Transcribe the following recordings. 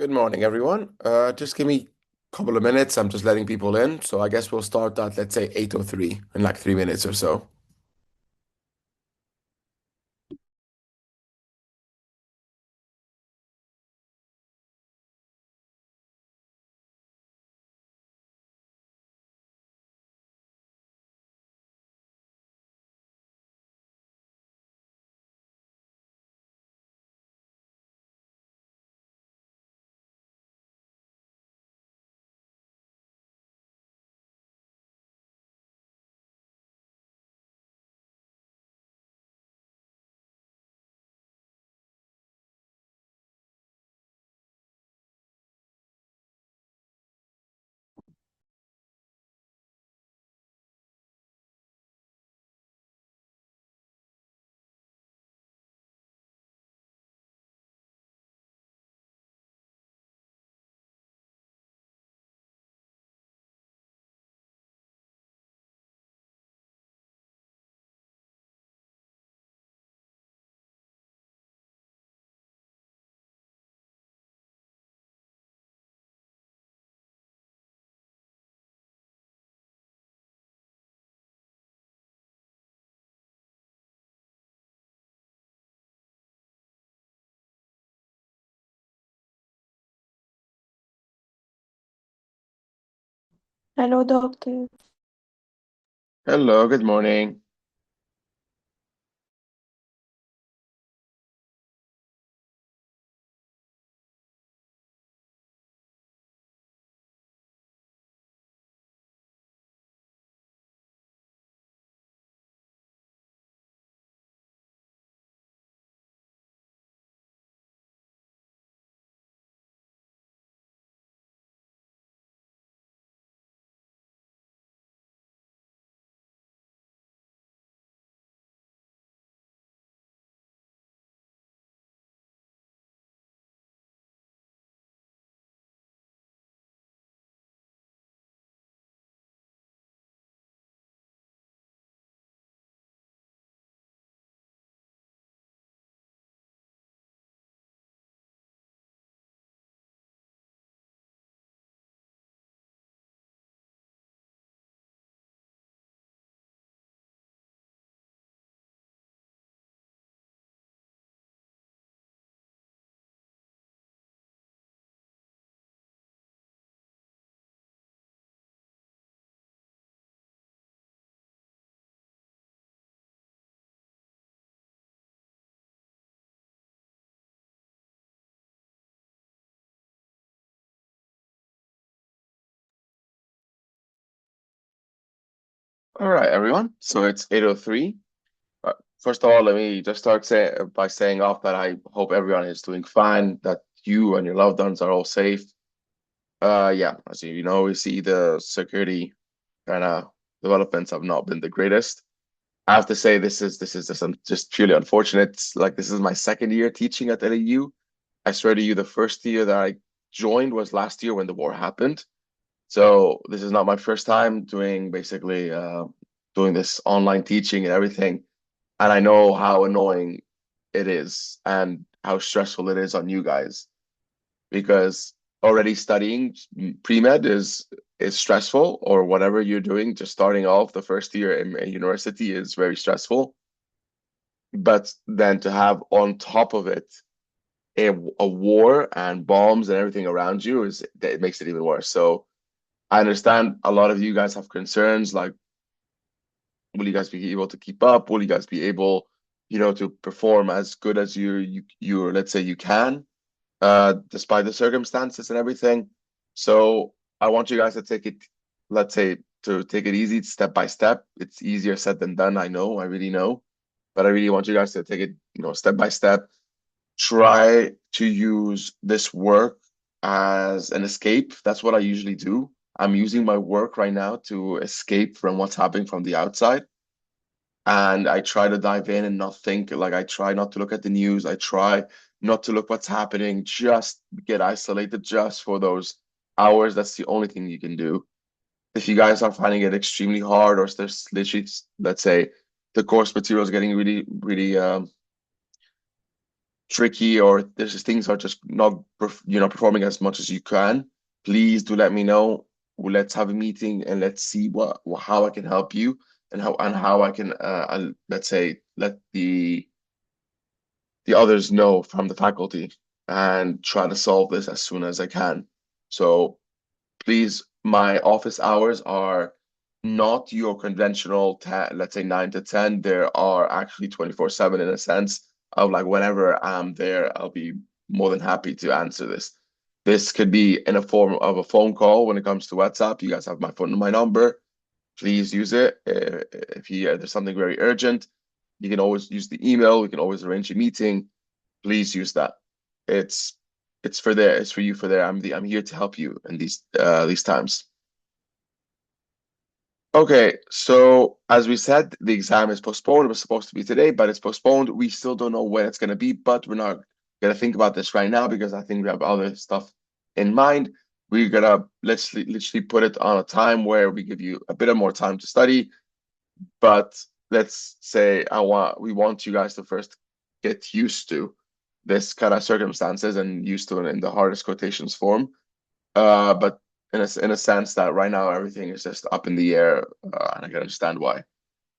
Good morning, everyone. Just give me a couple of minutes. I'm just letting people in. So I guess we'll start at, let's say, 8:03 in like 3 minutes or so. Hello, doctor. Hello, good morning. All right, everyone. So it's 8:03. First of all, let me just by saying off that I hope everyone is doing fine, that you and your loved ones are all safe. Yeah, as you know, we see the security kind of developments have not been the greatest. I have to say this is just purely unfortunate. Like this is my second year teaching at LAU. I swear to you, the first year that I joined was last year when the war happened. So this is not my first time doing basically doing this online teaching and everything. And I know how annoying it is and how stressful it is on you guys because already studying pre-med is stressful, or whatever you're doing, just starting off the first year in a university is very stressful. But then to have on top of it a war and bombs and everything around you is it makes it even worse. So I understand a lot of you guys have concerns like, will you guys be able to keep up? Will you guys be able, to perform as good as you let's say you can, despite the circumstances and everything. So I want you guys to take it, let's say, to take it easy, step by step. It's easier said than done. I know, I really know, but I really want you guys to take it, step by step. Try to use this work as an escape. That's what I usually do. I'm using my work right now to escape from what's happening from the outside. And I try to dive in and not think, like I try not to look at the news. I try not to look what's happening, just get isolated just for those hours. That's the only thing you can do. If you guys are finding it extremely hard, or if there's literally, let's say, the course material is getting really, really tricky or there's just things are just not performing as much as you can, please do let me know. Well, let's have a meeting and let's see how I can help you and how I can let's say let the others know from the faculty and try to solve this as soon as I can. So please, my office hours are not your conventional, let's say 9 to 10. There are actually 24/7 in a sense of like whenever I'm there, I'll be more than happy to answer this. This could be in a form of a phone call when it comes to WhatsApp. You guys have my number. Please use it. There's something very urgent, you can always use the email. We can always arrange a meeting. Please use that. It's it's for there. It's for you for there. I'm here to help you in these times. Okay, so as we said, the exam is postponed. It was supposed to be today, but it's postponed. We still don't know when it's going to be, but we're not going to think about this right now because I think we have other stuff in mind. We're gonna let's literally put it on a time where we give you a bit of more time to study, but let's say we want you guys to first get used to this kind of circumstances and used to it in the hardest quotations form. But in a sense that right now everything is just up in the air, and I can understand why.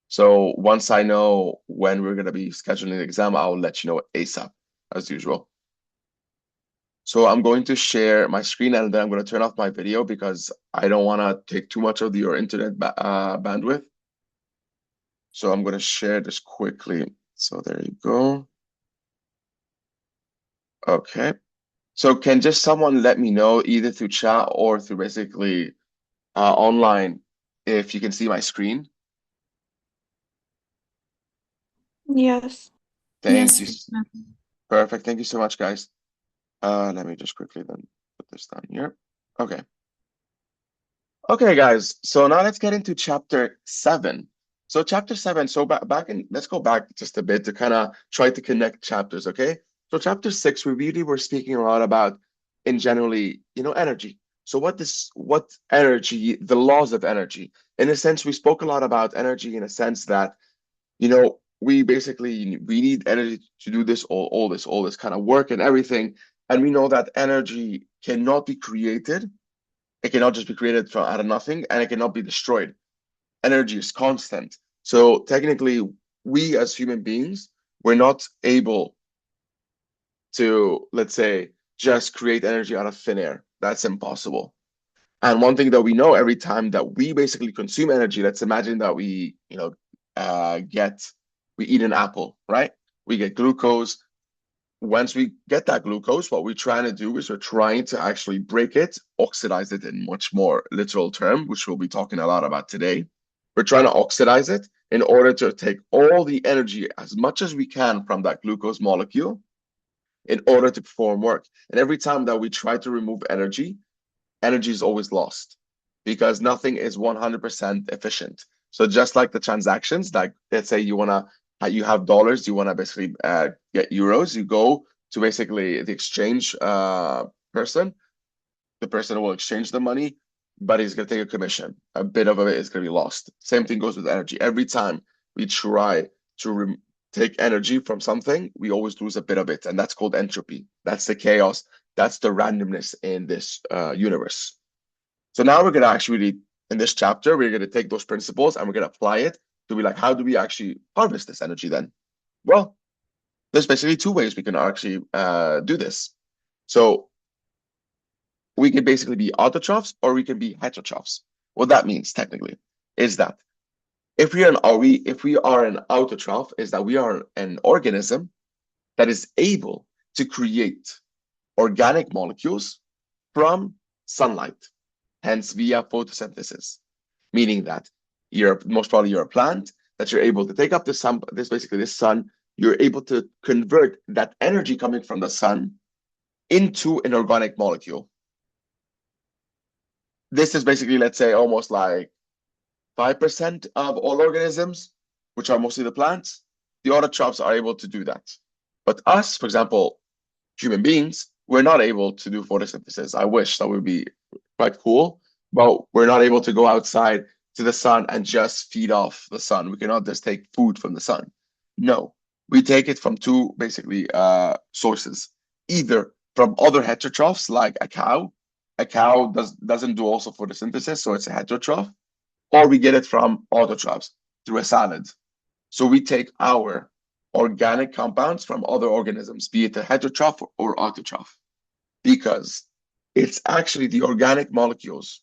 So once I know when we're gonna be scheduling the exam, I'll let you know ASAP, as usual. So I'm going to share my screen and then I'm going to turn off my video because I don't want to take too much of your internet bandwidth. So I'm going to share this quickly. So there you go. Okay. So can just someone let me know either through chat or through basically online if you can see my screen? Yes. Thank you. Yes, we can. Perfect. Thank you so much, guys. Let me just quickly then put this down here. Okay. Okay, guys. So now let's get into chapter 7. So chapter 7, so let's go back just a bit to kind of try to connect chapters, okay? So chapter 6, we really were speaking a lot about in generally, energy. So what energy, the laws of energy. In a sense, we spoke a lot about energy in a sense that, we need energy to do this, all this kind of work and everything. And we know that energy cannot be created. It cannot just be created from out of nothing, and it cannot be destroyed. Energy is constant. So technically, we as human beings, we're not able to, let's say, just create energy out of thin air. That's impossible. And one thing that we know every time that we basically consume energy, let's imagine that we eat an apple, right? We get glucose. Once we get that glucose, what we're trying to do is we're trying to actually break it, oxidize it in much more literal term, which we'll be talking a lot about today. We're trying to oxidize it in order to take all the energy as much as we can from that glucose molecule in order to perform work. And every time that we try to remove energy, energy is always lost because nothing is 100% efficient. So just like the transactions, like let's say you have dollars, you want to basically get euros, you go to basically the exchange person. The person will exchange the money, but he's going to take a commission. A bit of it is going to be lost. Same thing goes with energy. Every time we try to take energy from something, we always lose a bit of it, and that's called entropy. That's the chaos. That's the randomness in this universe. So now we're going to actually, in this chapter, we're going to take those principles and we're going to apply it to be like, how do we actually harvest this energy then? Well, there's basically two ways we can actually do this. So we can basically be autotrophs or we can be heterotrophs. What that means technically is that if we are an autotroph, is that we are an organism that is able to create organic molecules from sunlight, hence via photosynthesis, meaning that you're a plant that you're able to take up the sun, this sun, you're able to convert that energy coming from the sun into an organic molecule. This is basically, let's say, almost like 5% of all organisms, which are mostly the plants. The autotrophs are able to do that. But us, for example, human beings, we're not able to do photosynthesis. I wish that would be quite cool, but we're not able to go outside to the sun and just feed off the sun. We cannot just take food from the sun. No, We take it from two basically sources, either from other heterotrophs like a cow. A cow doesn't do also photosynthesis, so it's a heterotroph, or we get it from autotrophs through a salad. So we take our organic compounds from other organisms, be it a heterotroph or autotroph, because it's actually the organic molecules.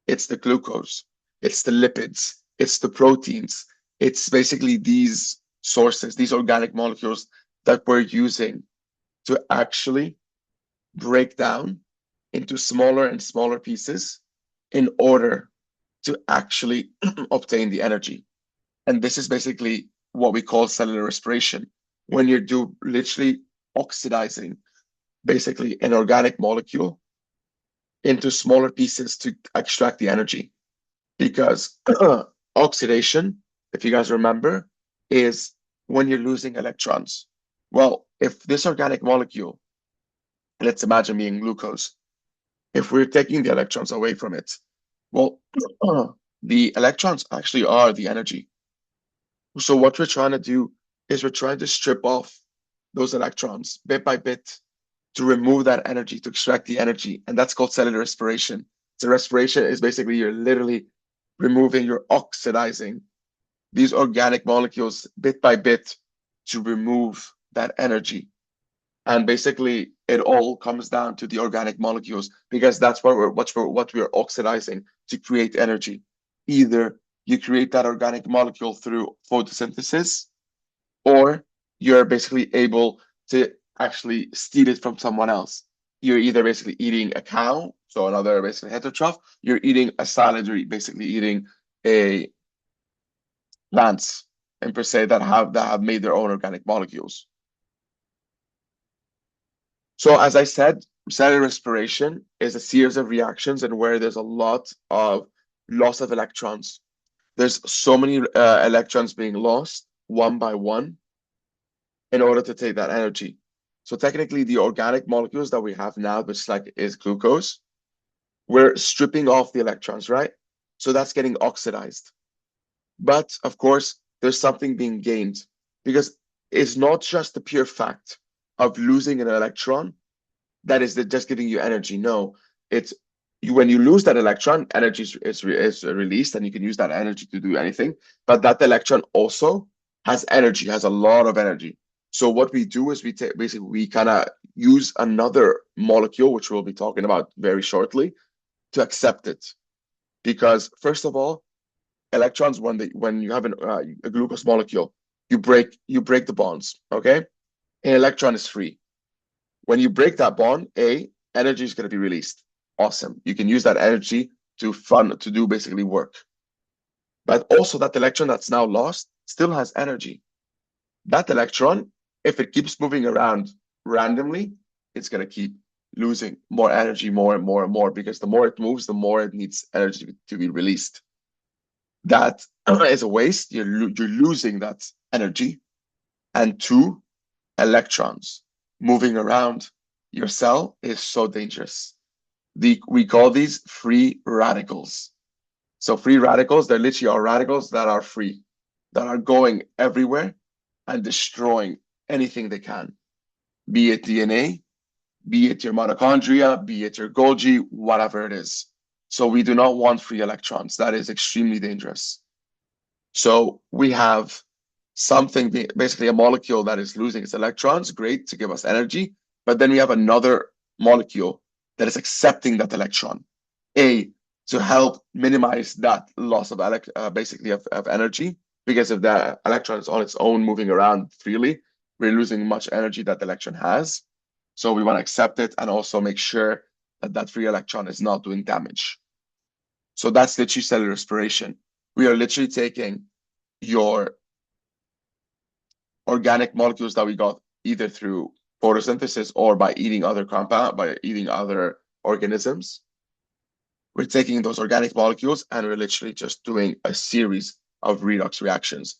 It's the glucose, it's the lipids, it's the proteins. It's basically these sources, these organic molecules that we're using to actually break down into smaller and smaller pieces in order to actually obtain the energy. And this is basically what we call cellular respiration. When you're literally oxidizing basically an organic molecule into smaller pieces to extract the energy. Because oxidation, if you guys remember, is when you're losing electrons. Well, if this organic molecule, let's imagine being glucose, if we're taking the electrons away from it, well, the electrons actually are the energy. So what we're trying to do is we're trying to strip off those electrons bit by bit to remove that energy, to extract the energy. And that's called cellular respiration. So respiration is basically you're literally removing, you're oxidizing these organic molecules bit by bit to remove that energy. And basically it all comes down to the organic molecules because that's what we're oxidizing to create energy. Either you create that organic molecule through photosynthesis, or you're basically able to actually steal it from someone else. You're either basically eating a cow, so another basically heterotroph, you're eating a salad, you're basically eating a plants and per se that have made their own organic molecules. So as I said, cellular respiration is a series of reactions and where there's a lot of loss of electrons. There's so many electrons being lost one by one in order to take that energy. So technically the organic molecules that we have now, which is glucose, we're stripping off the electrons, right? So that's getting oxidized. But of course, there's something being gained because it's not just the pure fact of losing an electron that is just giving you energy. No, it's when you lose that electron, energy is released and you can use that energy to do anything. But that electron also has energy, has a lot of energy. So what we do is basically we kind of use another molecule, which we'll be talking about very shortly, to accept it. Because first of all, electrons when you have a glucose molecule, you break the bonds. Okay, an electron is free. When you break that bond, energy is going to be released. Awesome. You can use that energy to do basically work. But also that electron that's now lost still has energy. That electron, if it keeps moving around randomly, it's going to keep losing more energy, more and more and more, because the more it moves, the more it needs energy to be released. That is a waste. You're losing that energy. And two, electrons moving around your cell is so dangerous. We call these free radicals. So free radicals, they're literally are radicals that are free, that are going everywhere and destroying anything they can, be it DNA, be it your mitochondria, be it your Golgi, whatever it is. So we do not want free electrons. That is extremely dangerous. So we have something, basically a molecule that is losing its electrons, great, to give us energy. But then we have another molecule that is accepting that electron, to help minimize that loss of basically of energy, because if the electron is on its own moving around freely, we're losing much energy that the electron has. So we want to accept it and also make sure that that free electron is not doing damage. So that's literally cellular respiration. We are literally taking your organic molecules that we got either through photosynthesis or by eating other organisms. We're taking those organic molecules and we're literally just doing a series of redox reactions.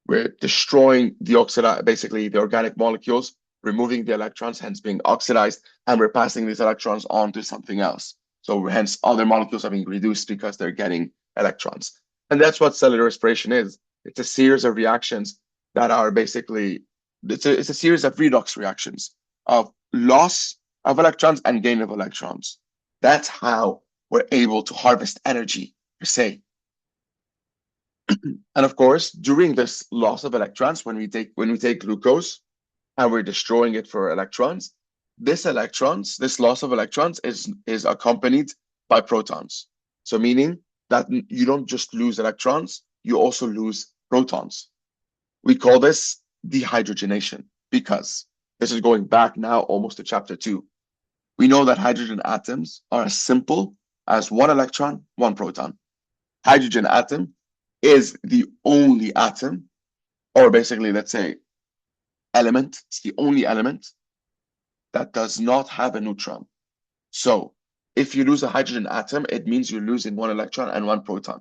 We're destroying basically the organic molecules, removing the electrons, hence being oxidized, and we're passing these electrons on to something else. So hence other molecules are being reduced because they're getting electrons. And that's what cellular respiration is. It's a series of reactions that are basically it's a series of redox reactions of loss of electrons and gain of electrons. That's how we're able to harvest energy per se. And of course, during this loss of electrons, when we take glucose and we're destroying it for electrons, this loss of electrons is accompanied by protons. So meaning that you don't just lose electrons, you also lose protons. We call this dehydrogenation because this is going back now almost to chapter 2. We know that hydrogen atoms are as simple as one electron, one proton. Hydrogen atom is the only atom, or basically, let's say, element. It's the only element that does not have a neutron. So if you lose a hydrogen atom, it means you're losing one electron and one proton.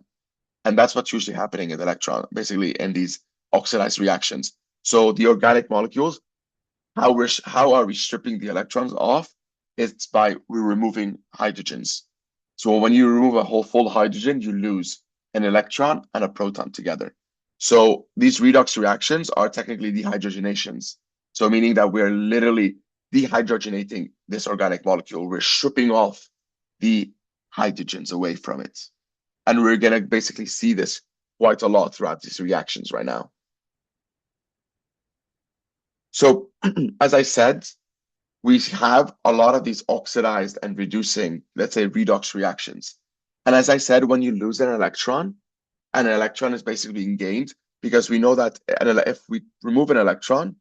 And that's what's usually happening in the electron, basically in these oxidized reactions. So the organic molecules, how are we stripping the electrons off? It's by removing hydrogens. So when you remove a whole full hydrogen, you lose an electron and a proton together. So these redox reactions are technically dehydrogenations. So meaning that we're literally dehydrogenating this organic molecule. We're stripping off the hydrogens away from it. And we're going to basically see this quite a lot throughout these reactions right now. So as I said, we have a lot of these oxidized and reducing, let's say, redox reactions. And as I said, when you lose an electron is basically being gained because we know that if we remove an electron,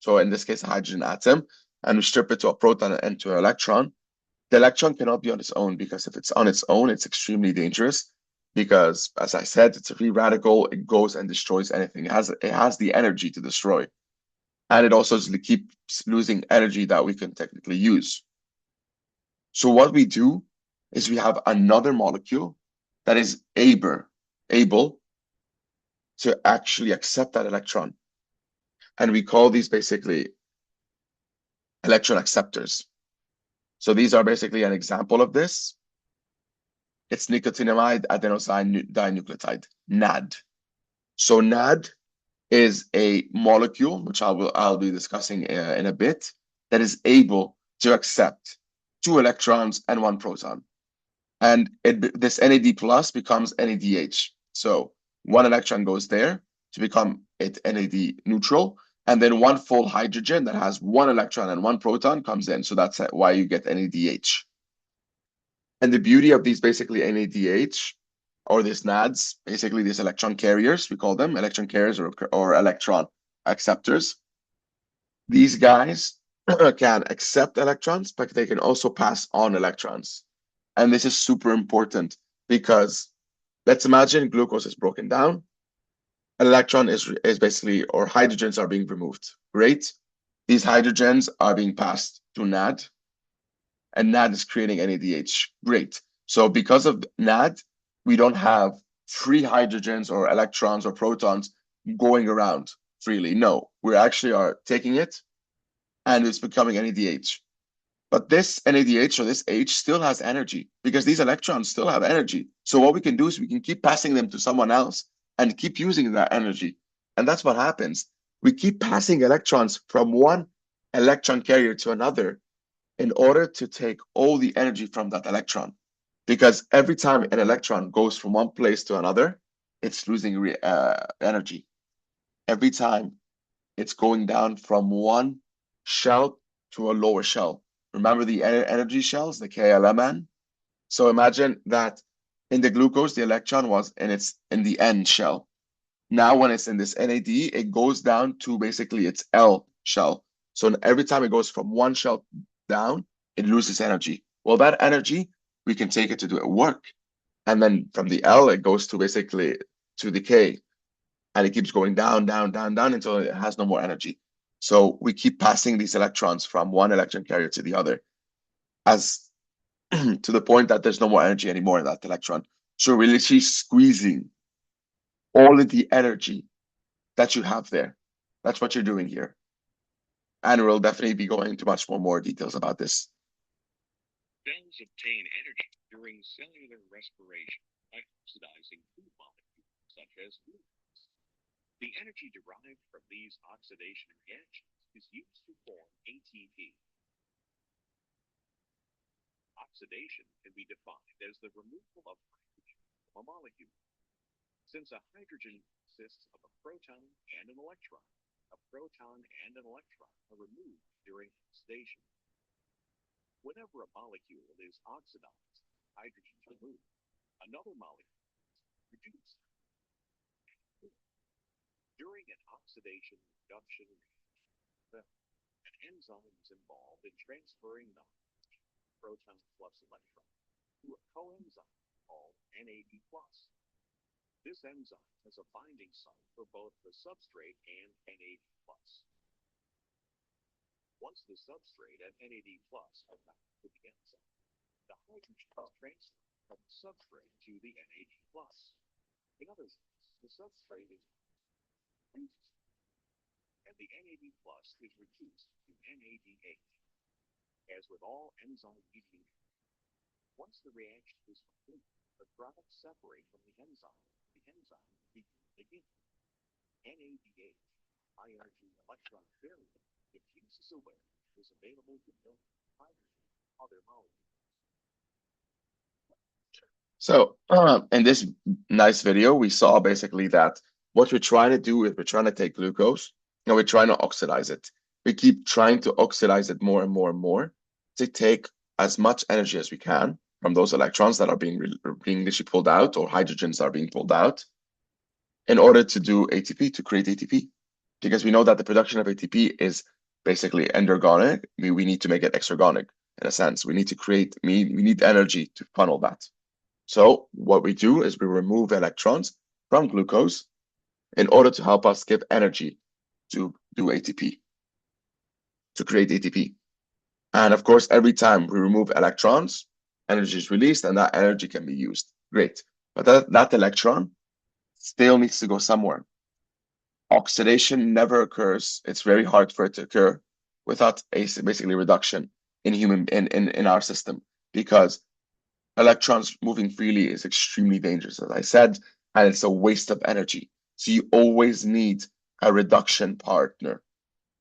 so in this case, a hydrogen atom, and we strip it to a proton and to an electron, the electron cannot be on its own because if it's on its own, it's extremely dangerous because, as I said, it's a free radical. It goes and destroys anything. It has the energy to destroy. And it also keeps losing energy that we can technically use. So what we do is we have another molecule that is able to actually accept that electron. And we call these basically electron acceptors. So these are basically an example of this. It's nicotinamide adenosine dinucleotide, NAD. So NAD is a molecule, which I'll be discussing in a bit, that is able to accept 2 electrons and 1 proton. And this NAD plus becomes NADH. So 1 electron goes there to become it NAD neutral, and then 1 full hydrogen that has 1 electron and 1 proton comes in. So that's why you get NADH. And the beauty of these basically NADH or these NADs, basically these electron carriers, we call them electron carriers or electron acceptors. These guys can accept electrons, but they can also pass on electrons. And this is super important because let's imagine glucose is broken down. An electron is basically, or hydrogens are being removed. Great. These hydrogens are being passed to NAD, and NAD is creating NADH. Great. So because of NAD, we don't have free hydrogens or electrons or protons going around freely. No, we actually are taking it and it's becoming NADH. But this NADH or this H still has energy because these electrons still have energy. So what we can do is we can keep passing them to someone else and keep using that energy. And that's what happens. We keep passing electrons from one electron carrier to another in order to take all the energy from that electron. Because every time an electron goes from one place to another, it's losing energy. Every time it's going down from one shell to a lower shell. Remember the energy shells, the KLMN? So imagine that in the glucose, the electron was in the N shell. Now when it's in this NAD, it goes down to basically its L shell. So every time it goes from one shell down, it loses energy. Well, that energy, we can take it to do it work. And then from the L, it goes to basically to the K. And it keeps going down, down, down, down until it has no more energy. So we keep passing these electrons from one electron carrier to the other as to the point that there's no more energy anymore in that electron. So we're literally squeezing all of the energy that you have there. That's what you're doing here. And we'll definitely be going into much more details about this. Cells obtain energy during cellular respiration by oxidizing food molecules such as glucose. The energy derived from these oxidation reactions is used to form ATP. Oxidation can be defined as the removal of hydrogen from a molecule. Since a hydrogen consists of a proton and an electron, a proton and an electron are removed during oxidation. Whenever a molecule is oxidized, hydrogen is removed. Another molecule is reduced. During an oxidation reduction reaction, an enzyme is involved in transferring the proton plus electron to a coenzyme called NAD+. This enzyme has a binding site for both the substrate and NAD+. Once the substrate and NAD+ are bound to the enzyme, the hydrogen is transferred from the substrate to the NAD+. In other words, the substrate is reduced, and the NAD+ is reduced to NADH. As with all enzyme-mediated, once the reaction is complete, the products separate from the enzyme. The enzyme begins again. NADH, IRG electron variant, diffuses away and is available to build hydrogen and other molecules. So in this nice video, we saw basically that what we're trying to do is we're trying to take glucose and we're trying to oxidize it. We keep trying to oxidize it more and more and more to take as much energy as we can from those electrons that are being literally pulled out, or hydrogens are being pulled out, in order to do ATP, to create ATP. Because we know that the production of ATP is basically endergonic. We need to make it exergonic in a sense. We need to create, we need energy to funnel that. So what we do is we remove electrons from glucose in order to help us give energy to do ATP, to create ATP. And of course, every time we remove electrons, energy is released and that energy can be used. Great. But that electron still needs to go somewhere. Oxidation never occurs. It's very hard for it to occur without a basically reduction in our system, because electrons moving freely is extremely dangerous, as I said, and it's a waste of energy. So you always need a reduction partner.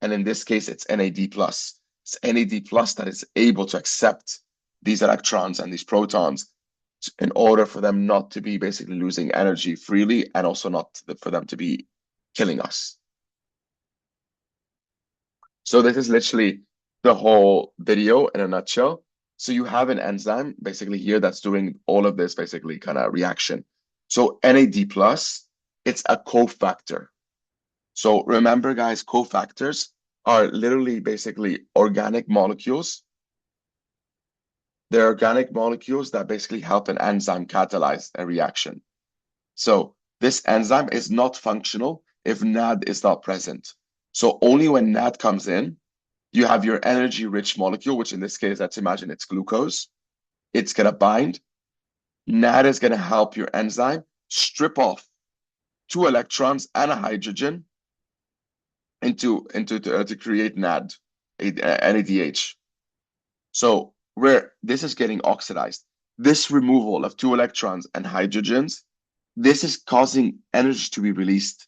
And in this case, it's NAD+. It's NAD+ that is able to accept these electrons and these protons in order for them not to be basically losing energy freely, and also not for them to be killing us. So this is literally the whole video in a nutshell. So you have an enzyme basically here that's doing all of this basically kind of reaction. So NAD+, it's a cofactor. So remember, guys, cofactors are literally basically organic molecules. They're organic molecules that basically help an enzyme catalyze a reaction. So this enzyme is not functional if NAD is not present. So only when NAD comes in, you have your energy-rich molecule, which in this case, let's imagine it's glucose. It's going to bind. NAD is going to help your enzyme strip off 2 electrons and a hydrogen to create NAD, NADH. So where this is getting oxidized, this removal of 2 electrons and hydrogens, this is causing energy to be released,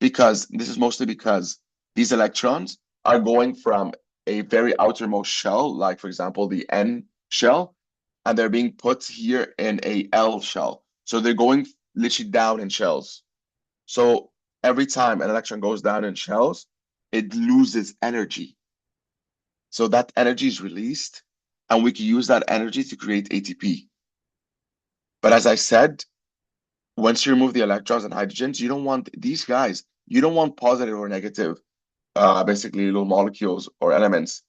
because this is mostly because these electrons are going from a very outermost shell, like for example, the N shell, and they're being put here in a L shell. So they're going literally down in shells. So every time an electron goes down in shells, it loses energy. So that energy is released, and we can use that energy to create ATP. But as I said, once you remove the electrons and hydrogens, you don't want these guys, you don't want positive or negative, basically little molecules or elements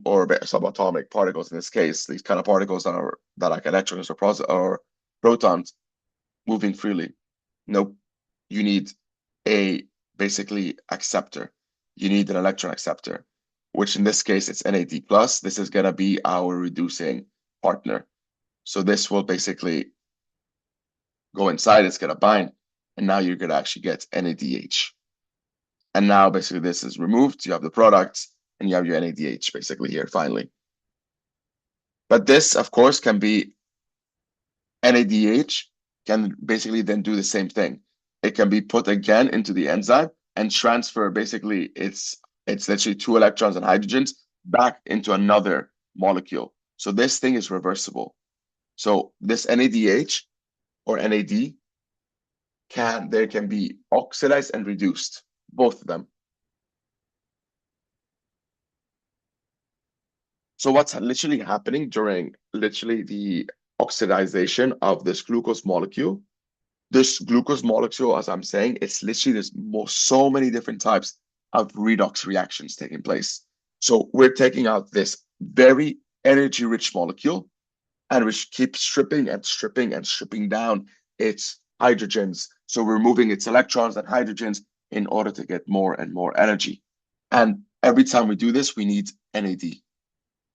or subatomic particles in this case, these kind of particles that are like electrons or protons moving freely. Nope. You need a basically acceptor. You need an electron acceptor, which in this case it's NAD+. This is going to be our reducing partner. So this will basically go inside, it's going to bind, and now you're going to actually get NADH. And now basically this is removed, you have the products, and you have your NADH basically here finally. But this, of course, can be NADH, can basically then do the same thing. it can be put again into the enzyme and transfer basically it's literally 2 electrons and hydrogens back into another molecule. So this thing is reversible. So this NADH or NAD can be oxidized and reduced, both of them. So what's literally happening during literally the oxidization of this glucose molecule? This glucose molecule, as I'm saying, it's literally so many different types of redox reactions taking place. So we're taking out this very energy-rich molecule, and we keep stripping and stripping and stripping down its hydrogens. So we're moving its electrons and hydrogens in order to get more and more energy. And every time we do this, we need NAD.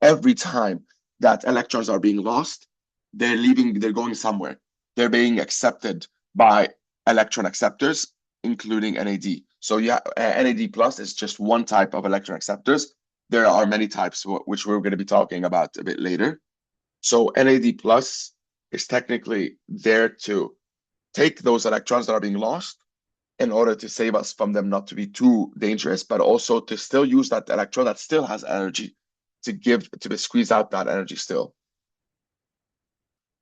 Every time that electrons are being lost, they're going somewhere. They're being accepted by electron acceptors, including NAD. So yeah, NAD plus is just one type of electron acceptors. There are many types, which we're going to be talking about a bit later. So NAD plus is technically there to take those electrons that are being lost in order to save us from them not to be too dangerous, but also to still use that electron that still has energy to squeeze out that energy still.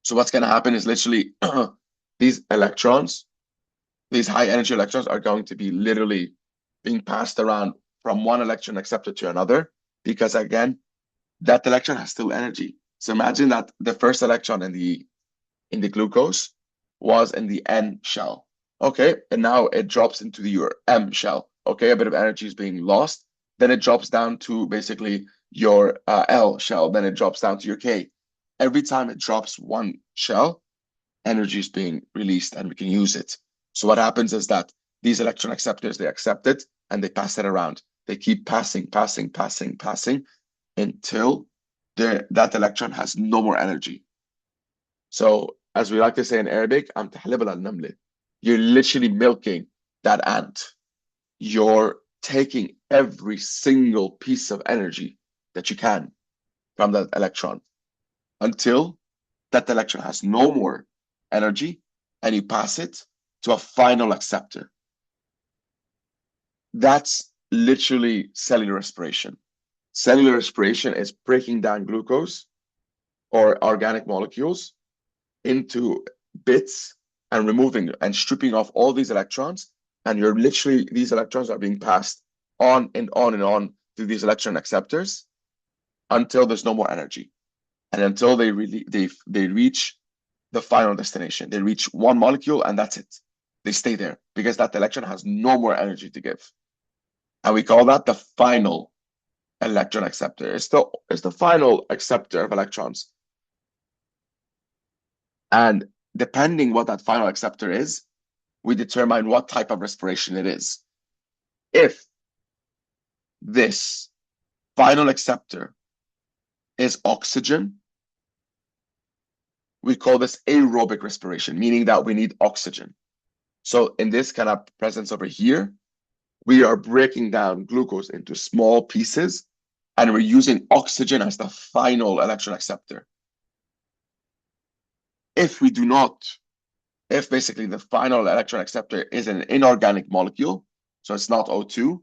So what's going to happen is literally these electrons, these high energy electrons are going to be literally being passed around from one electron acceptor to another, because again, that electron has still energy. So imagine that the first electron in the glucose was in the N shell. Okay, and now it drops into your M shell. Okay, a bit of energy is being lost. Then it drops down to basically your L shell. Then it drops down to your K. Every time it drops one shell, energy is being released and we can use it. So what happens is that these electron acceptors, they accept it and they pass it around. They keep passing until that electron has no more energy. So as we like to say in Arabic, you're literally milking that ant. You're taking every single piece of energy that you can from that electron until that electron has no more energy and you pass it to a final acceptor. That's literally cellular respiration. Cellular respiration is breaking down glucose or organic molecules into bits and removing and stripping off all these electrons. And these electrons are being passed on and on and on through these electron acceptors until there's no more energy. And until they reach the final destination. They reach one molecule and that's it. They stay there because that electron has no more energy to give. And we call that the final electron acceptor. It's the final acceptor of electrons. And depending what that final acceptor is, we determine what type of respiration it is. If this final acceptor is oxygen, we call this aerobic respiration, meaning that we need oxygen. So in this kind of presence over here, we are breaking down glucose into small pieces and we're using oxygen as the final electron acceptor. If basically the final electron acceptor is an inorganic molecule, so it's not O2,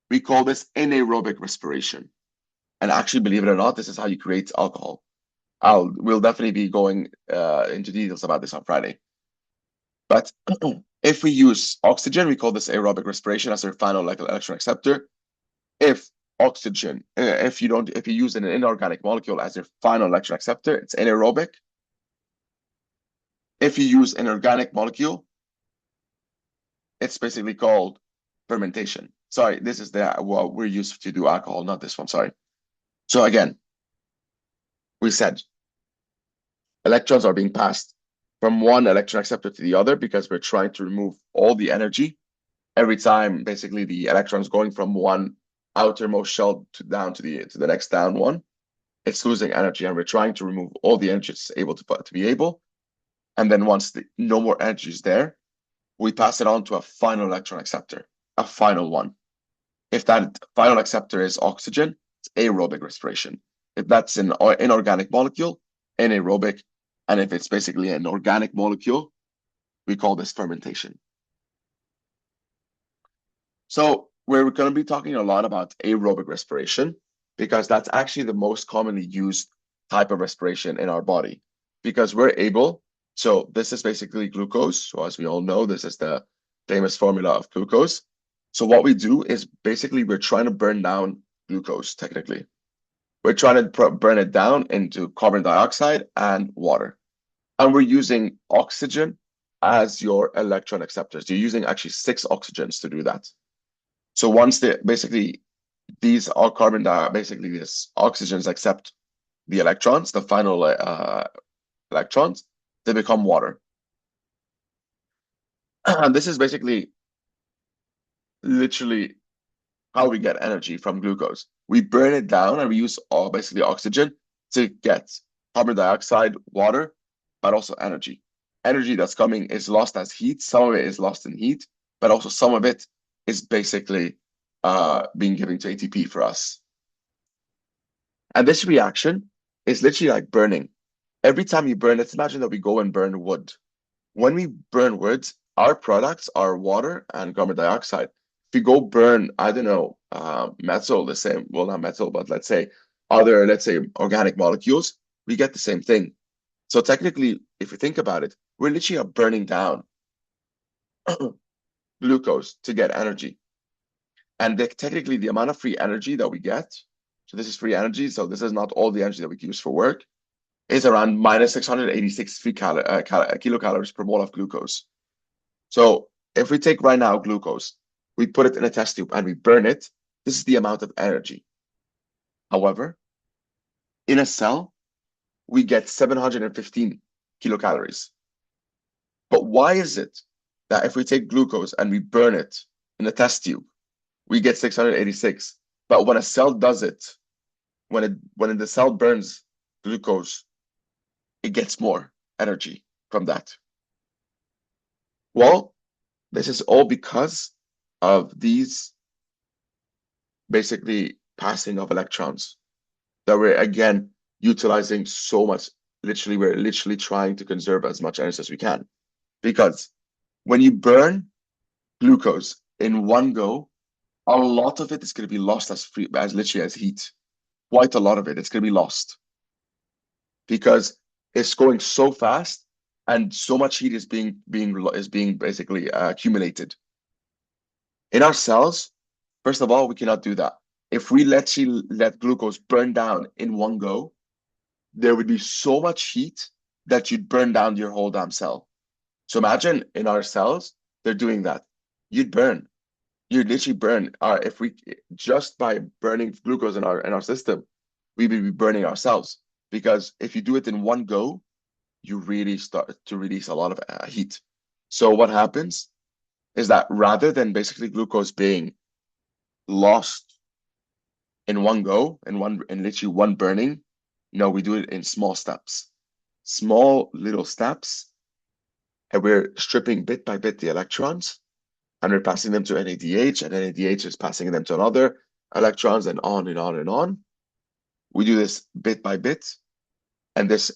we call this anaerobic respiration. And actually, believe it or not, this is how you create alcohol. We'll definitely be going into details about this on Friday. But if we use oxygen, we call this aerobic respiration as our final electron acceptor. If you use an inorganic molecule as your final electron acceptor, it's anaerobic. If you use an organic molecule, it's basically called fermentation. Sorry, this is what we're used to do alcohol, not this one, sorry. So again, we said electrons are being passed from one electron acceptor to the other because we're trying to remove all the energy. Every time, basically, the electrons going from one outermost shell down to the next down one, it's losing energy, and we're trying to remove all the energy it's able to be able. And then once no more energy is there, we pass it on to a final electron acceptor, a final one. If that final acceptor is oxygen, it's aerobic respiration. If that's an inorganic molecule, anaerobic. And if it's basically an organic molecule, we call this fermentation. So we're going to be talking a lot about aerobic respiration because that's actually the most commonly used type of respiration in our body because we're able. So this is basically glucose. So as we all know, this is the famous formula of glucose. So what we do is basically we're trying to burn down glucose technically. We're trying to burn it down into carbon dioxide and water. And we're using oxygen as your electron acceptors. You're using actually 6 oxygens to do that. So once these are basically these oxygens accept the electrons, the final electrons, they become water. And this is basically literally how we get energy from glucose. We burn it down and we use basically oxygen to get carbon dioxide, water, but also energy. Energy that's coming is lost as heat. Some of it is lost in heat, but also some of it is basically being given to ATP for us. And this reaction is literally like burning. Every time you burn, let's imagine that we go and burn wood. When we burn wood, our products are water and carbon dioxide. If you go burn, I don't know, metal, the same, well, not metal, but let's say organic molecules, we get the same thing. So technically, if you think about it, we're literally burning down glucose to get energy. And technically, the amount of free energy that we get, so this is free energy, so this is not all the energy that we use for work, is around minus 686 kilocalories per mole of glucose. So if we take right now glucose, we put it in a test tube and we burn it, this is the amount of energy. However, in a cell, we get 715 kilocalories. But why is it that if we take glucose and we burn it in a test tube, we get 686? But when a cell does it, when the cell burns glucose, it gets more energy from that. Well, this is all because of these basically passing of electrons that we're again utilizing so much. We're literally trying to conserve as much energy as we can. Because when you burn glucose in one go, a lot of it is going to be lost as literally as heat. Quite a lot of it, it's going to be lost. Because it's going so fast and so much heat is being basically accumulated. In our cells, first of all, we cannot do that. If we let glucose burn down in one go, there would be so much heat that you'd burn down your whole damn cell. So imagine in our cells, they're doing that. You'd literally burn. If we just by burning glucose in our system, we would be burning ourselves. Because if you do it in one go, you really start to release a lot of heat. So what happens is that rather than basically glucose being lost in one go, in literally one burning, we do it in small steps, small little steps, and we're stripping bit by bit the electrons, and we're passing them to NADH, and NADH is passing them to another electrons, and on and on and on. We do this bit by bit, and this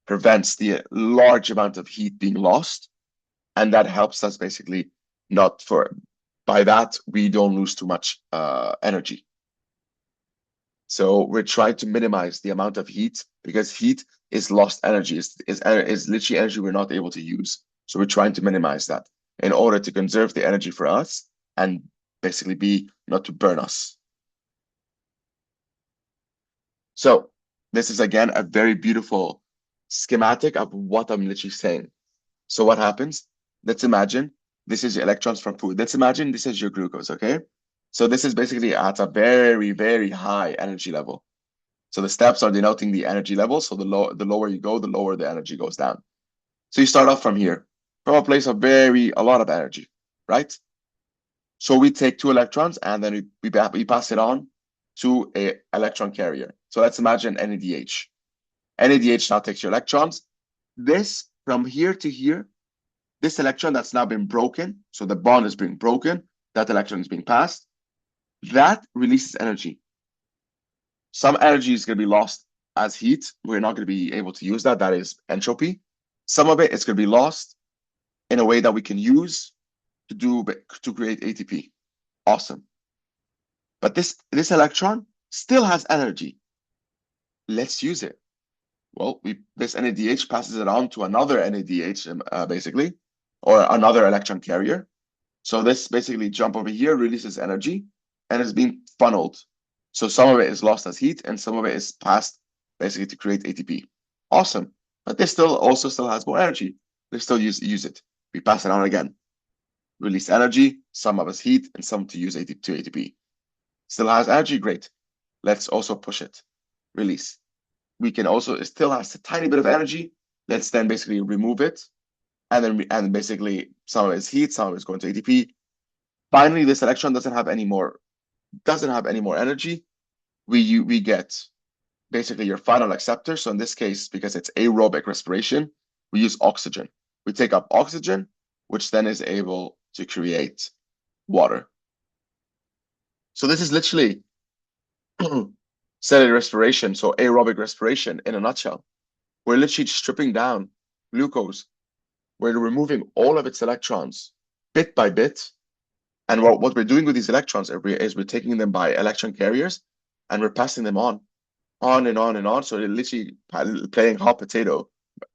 prevents the large amount of heat being lost, and that helps us basically by that we don't lose too much energy. So we're trying to minimize the amount of heat because heat is lost energy, is literally energy we're not able to use. So we're trying to minimize that in order to conserve the energy for us and basically not to burn us. So this is again a very beautiful schematic of what I'm literally saying. So what happens? Let's imagine this is your electrons from food. Let's imagine this is your glucose, okay? So this is basically at a very, very high energy level. So the steps are denoting the energy level. So the lower you go, the lower the energy goes down. So you start off from here, from a place of a lot of energy, right? So we take 2 electrons and then we pass it on to an electron carrier. So let's imagine NADH. NADH now takes your electrons. This, from here to here, this electron that's now been broken, so the bond is being broken, that electron is being passed, that releases energy. Some energy is going to be lost as heat. We're not going to be able to use that. That is entropy. Some of it is going to be lost in a way that we can use to create ATP. Awesome. But this electron still has energy. Let's use it. Well, this NADH passes it on to another NADH, basically, or another electron carrier. So this basically jump over here releases energy and is being funneled. So some of it is lost as heat and some of it is passed basically to create ATP. Awesome. But this still has more energy. Let's still use it. We pass it on again. Release energy, some of it's heat, and some to use to ATP. Still has energy, great. Let's also push it. Release. We can also, it still has a tiny bit of energy. Let's then basically remove it. And basically some of it's heat, some of it's going to ATP. Finally, this electron doesn't have any more energy. We get basically your final acceptor. So in this case, because it's aerobic respiration, we use oxygen. We take up oxygen, which then is able to create water. So this is literally cellular respiration, so aerobic respiration in a nutshell. We're literally stripping down glucose. We're removing all of its electrons bit by bit. And what we're doing with these electrons is we're taking them by electron carriers and we're passing them on and on and on. So they're literally playing hot potato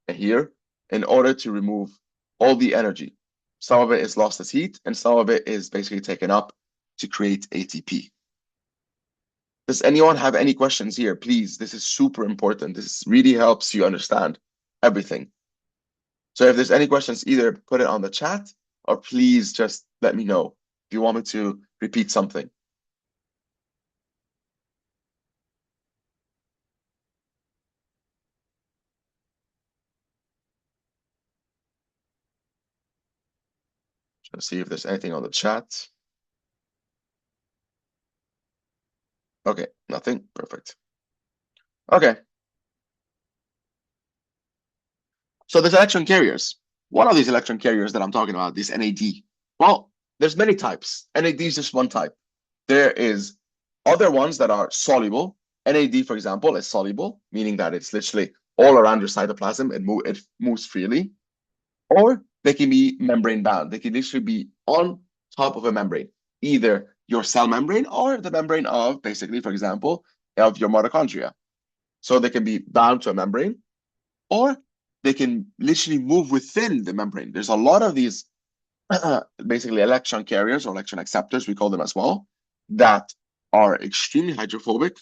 here in order to remove all the energy. Some of it is lost as heat and some of it is basically taken up to create ATP. Does anyone have any questions here? Please, this is super important. This really helps you understand everything. So if there's any questions, either put it on the chat or please just let me know if you want me to repeat something. Trying to see if there's anything on the chat. Okay, nothing. Perfect. Okay. So there's electron carriers. What are these electron carriers that I'm talking about, this NAD? Well, there's many types. NAD is just one type. There is other ones that are soluble. NAD, for example, is soluble, meaning that it's literally all around your cytoplasm and it moves freely. Or they can be membrane bound. They can literally be on top of a membrane, either your cell membrane or the membrane of, basically, for example, of your mitochondria. So they can be bound to a membrane, or they can literally move within the membrane. There's a lot of these basically electron carriers or electron acceptors, we call them as well, that are extremely hydrophobic.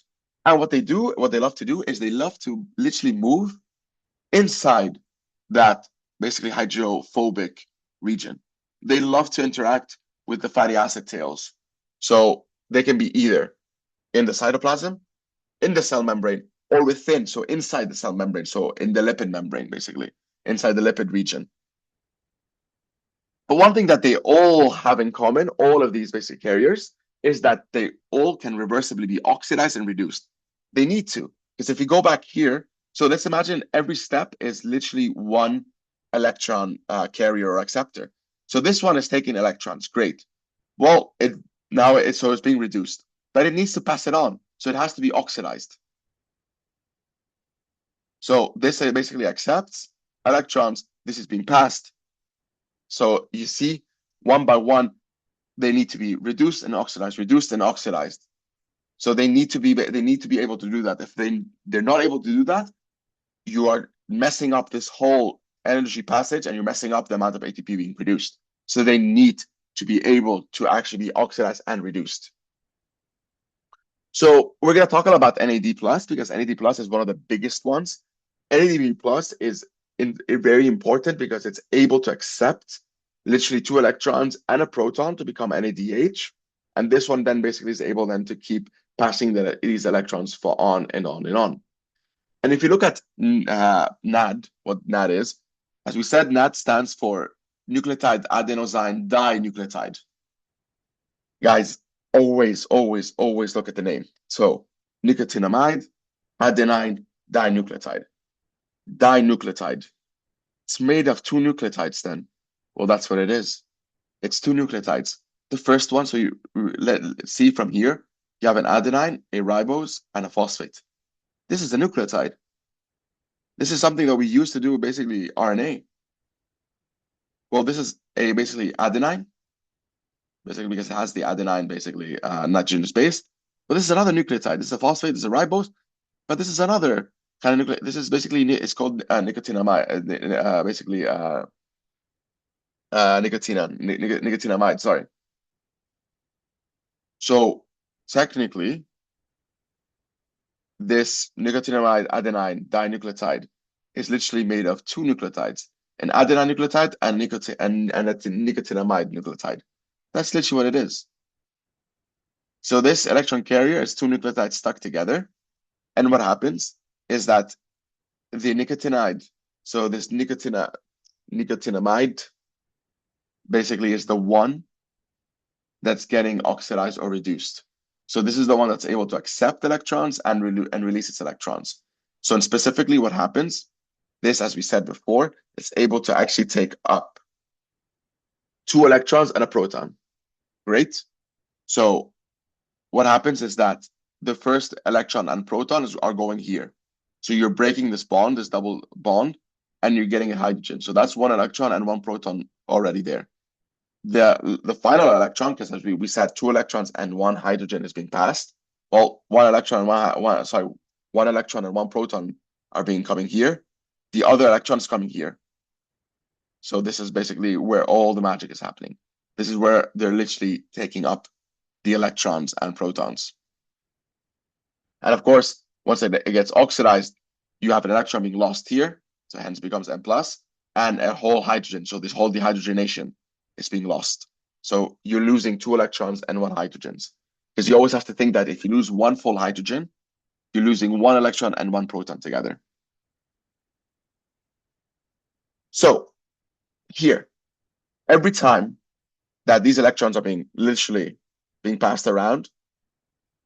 And what they love to do is they love to literally move inside that basically hydrophobic region. They love to interact with the fatty acid tails. So they can be either in the cytoplasm, in the cell membrane, or within, so inside the cell membrane, so in the lipid membrane, basically, inside the lipid region. But one thing that they all have in common, all of these basic carriers, is that they all can reversibly be oxidized and reduced. They need to, because if you go back here, so let's imagine every step is literally one electron carrier or acceptor. So this one is taking electrons, great. Well, so it's being reduced, but it needs to pass it on. So it has to be oxidized. So this basically accepts electrons. This is being passed. So you see, one by one, they need to be reduced and oxidized, reduced and oxidized. So they need to be able to do that. If they're not able to do that, you are messing up this whole energy passage and you're messing up the amount of ATP being produced. So they need to be able to actually be oxidized and reduced. So we're going to talk about NAD+, because NAD+ is one of the biggest ones. NAD+ is very important because it's able to accept literally 2 electrons and a proton to become NADH. And this one then basically is able then to keep passing these electrons for on and on and on. And if you look at NAD, what NAD is, as we said, NAD stands for nucleotide adenosine dinucleotide. Guys, always look at the name. So nicotinamide, adenine, dinucleotide. Dinucleotide. It's made of 2 nucleotides then. Well, that's what it is. It's 2 nucleotides. The first one, so let's see from here, you have an adenine, a ribose, and a phosphate. This is a nucleotide. This is something that we used to do basically RNA. Well, this is basically adenine. basically because it has the adenine, basically, nitrogen base. But this is another nucleotide. This is a phosphate, this is a ribose, but this is another kind of nucleotide. This is basically, it's called nicotinamide, nicotinamide, sorry. So technically, this nicotinamide adenine dinucleotide is literally made of two nucleotides, an adenine nucleotide and a nicotinamide nucleotide. That's literally what it is. So this electron carrier is two nucleotides stuck together. And what happens is that the nicotinide, so this nicotinamide basically is the one that's getting oxidized or reduced. So this is the one that's able to accept electrons and release its electrons. So specifically what happens, this, as we said before, is able to actually take up 2 electrons and a proton. Great. So what happens is that the first electron and proton are going here. So you're breaking this bond, this double bond, and you're getting a hydrogen. So that's 1 electron and 1 proton already there. The final electron, because as we said 2 electrons and 1 hydrogen is being passed. Well, 1 electron and 1 electron and 1 proton are coming here. The other electron is coming here. So this is basically where all the magic is happening. This is where they're literally taking up the electrons and protons. And of course, once it gets oxidized, you have an electron being lost here, so hence becomes N+, and a whole hydrogen. So this whole dehydrogenation is being lost. So you're losing 2 electrons and 1 hydrogens. Because you always have to think that if you lose 1 full hydrogen, you're losing 1 electron and 1 proton together. So here, every time that these electrons are literally being passed around,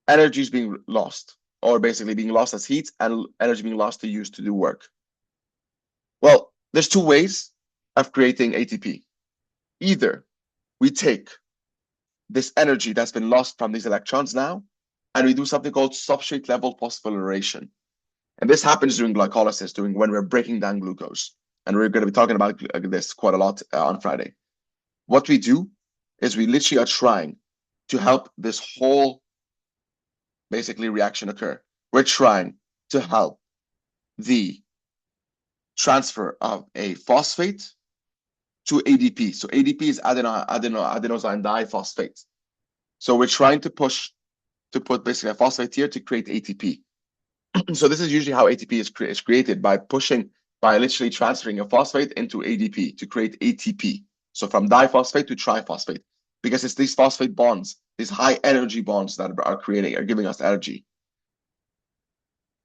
energy is being lost, or basically being lost as heat and energy being lost to use to do work. Well, there's 2 ways of creating ATP. Either we take this energy that's been lost from these electrons now, and we do something called substrate level phosphorylation. And this happens during glycolysis, when we're breaking down glucose. And we're going to be talking about this quite a lot on Friday. What we do is we literally are trying to help this whole basically reaction occur. We're trying to help the transfer of a phosphate to ADP. So ADP is adenosine diphosphate. So we're trying to put basically a phosphate here to create ATP. So this is usually how ATP is created, by literally transferring a phosphate into ADP to create ATP. So from diphosphate to triphosphate, because it's these phosphate bonds, these high energy bonds that are giving us energy.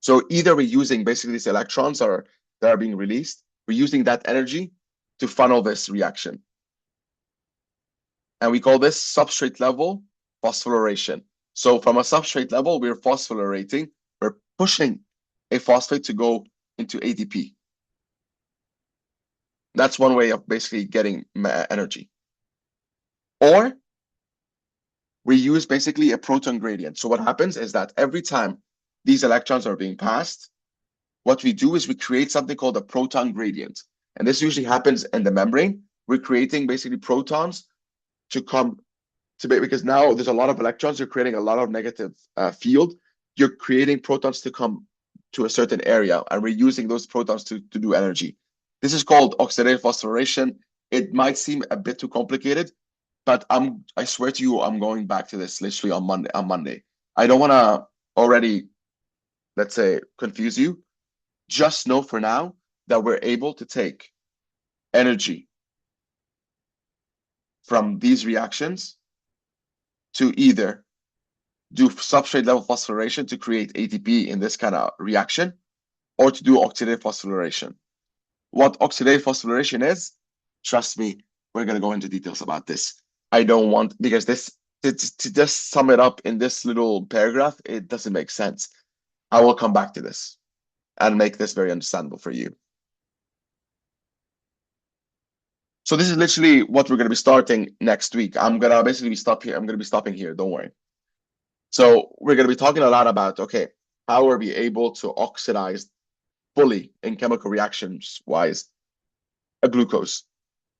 So either we're using basically these electrons that are being released, we're using that energy to funnel this reaction. And we call this substrate level phosphorylation. So from a substrate level, we're phosphorylating, we're pushing a phosphate to go into ADP. That's one way of basically getting energy. Or we use basically a proton gradient. So what happens is that every time these electrons are being passed, what we do is we create something called a proton gradient. And this usually happens in the membrane. We're creating basically protons to come to be, because now there's a lot of electrons, you're creating a lot of negative field. You're creating protons to come to a certain area, and we're using those protons to do energy. This is called oxidative phosphorylation. It might seem a bit too complicated, but I swear to you, I'm going back to this literally on Monday. I don't want to already, let's say, confuse you. Just know for now that we're able to take energy from these reactions to either do substrate level phosphorylation to create ATP in this kind of reaction, or to do oxidative phosphorylation. What oxidative phosphorylation is, trust me, we're going to go into details about this. I don't want, because to just sum it up in this little paragraph, it doesn't make sense. I will come back to this and make this very understandable for you. So this is literally what we're going to be starting next week. I'm going to basically stop here. I'm going to be stopping here. Don't worry. So we're going to be talking a lot about, okay, how are we able to oxidize fully in chemical reactions wise a glucose?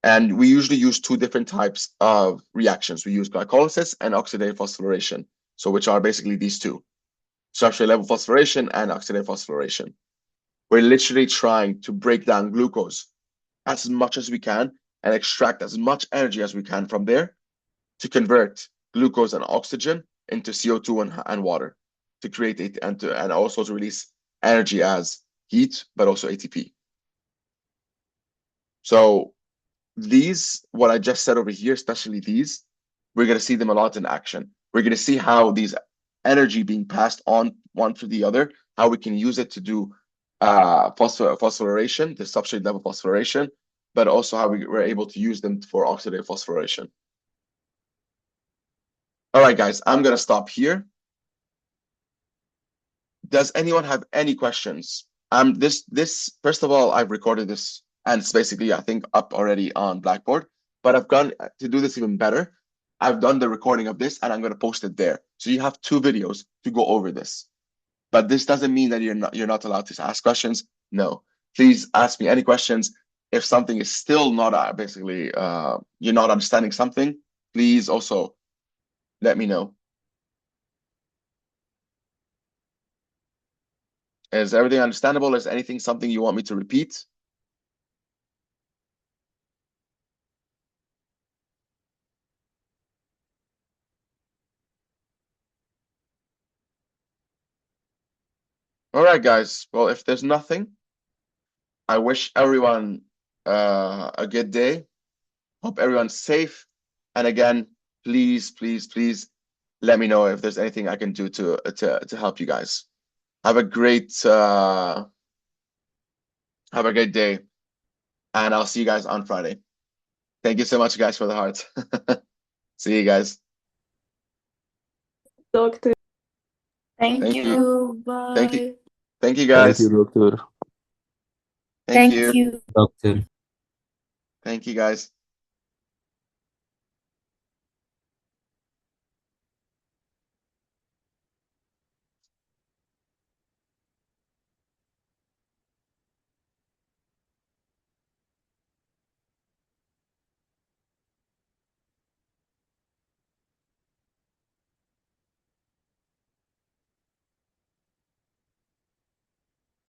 And we usually use two different types of reactions. We use glycolysis and oxidative phosphorylation, so which are basically these two, substrate level phosphorylation and oxidative phosphorylation. We're literally trying to break down glucose as much as we can and extract as much energy as we can from there to convert glucose and oxygen into CO2 and water to create it and also to release energy as heat, but also ATP. So these, what I just said over here, especially these, we're going to see them a lot in action. We're going to see how these energy being passed on one to the other, how we can use it to do phosphorylation, the substrate level phosphorylation, but also how we were able to use them for oxidative phosphorylation. All right, guys, I'm going to stop here. Does anyone have any questions? This first of all, I've recorded this and it's basically, I think, up already on Blackboard, but I've gone to do this even better. I've done the recording of this and I'm going to post it there. So you have 2 videos to go over this. But this doesn't mean that you're not allowed to ask questions. No, please ask me any questions. If something is still not basically you're not understanding something, please also let me know. Is everything understandable? Is anything something you want me to repeat? All right, guys. Well, if there's nothing, I wish everyone a good day. Hope everyone's safe. And again, please, please, please let me know if there's anything I can do to help you guys. Have a great day, and I'll see you guys on Friday. Thank you so much, guys, for the heart. See you guys. Doctor. Thank you. Bye. Thank you. Thank you, guys. Thank you, doctor. Thank you. you. Doctor. Thank you, guys.